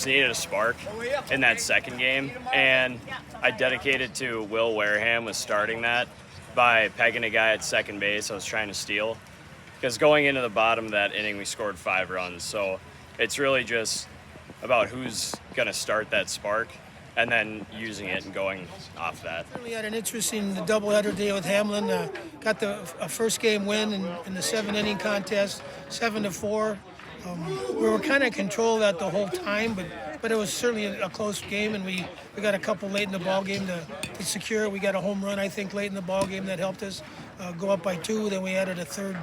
just needed a spark in that second game, and I dedicated to Will Wareham was starting that by pegging a guy at second base. I was trying to steal, because going into the bottom of that inning, we scored 5 runs. So it's really just about who's going to start that spark and then using it and going off that. We had an interesting doubleheader day with Hamline. Got the first game win in the 7-inning contest, 7-4. We were kind of controlled that the whole time, but it was certainly a close game, and we got a couple late in the ball game to secure. We got a home run, I think, late in the ball game that helped us go up by 2. Then we added a third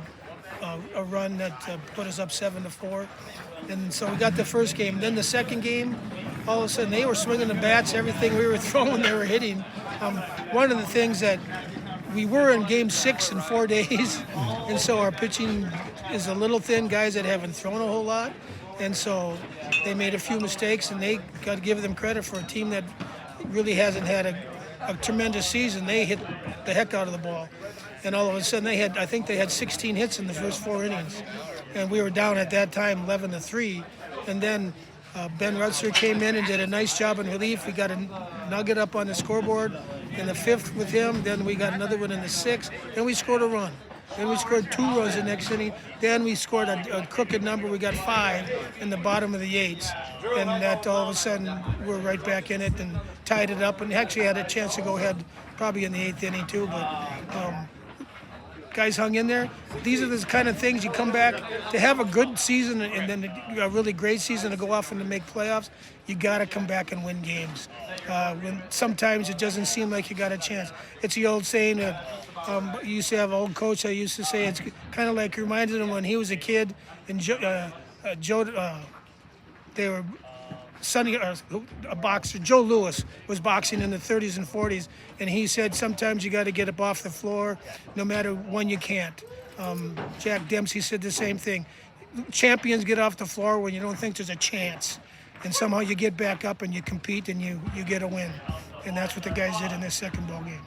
a run that put us up 7-4. And so we got the first game. Then the second game, all of a sudden they were swinging the bats, everything we were throwing, they were hitting. One of the things that we were in game 6 in 4 days, and so our pitching is a little thin, guys that haven't thrown a whole lot. And so they made a few mistakes, and they got to give them credit for a team that really hasn't had a tremendous season. They hit the heck out of the ball. And all of a sudden I think they had 16 hits in the first 4 innings. And we were down at that time 11-3. And then Ben Rutzer came in and did a nice job in relief. We got a nugget up on the scoreboard in the 5th with him. Then we got another one in the 6th. Then we scored a run. Then we scored 2 runs the next inning. Then we scored a crooked number. We got 5 in the bottom of the 8th. And that all of a sudden we're right back in it and tied it up, and actually had a chance to go ahead probably in the 8th inning too. But guys hung in there. These are the kind of things you come back to have a good season and then a really great season to go off and to make playoffs. You got to come back and win games. When sometimes it doesn't seem like you got a chance. It's the old saying. You used to have an old coach that used to say it's kind of like reminded him when he was a kid and they were. A boxer, Joe Louis, was boxing in the 30s and 40s, and he said sometimes you got to get up off the floor no matter when you can't. Jack Dempsey said the same thing. Champions get off the floor when you don't think there's a chance, and somehow you get back up and you compete and you get a win. And that's what the guys did in this second ball game.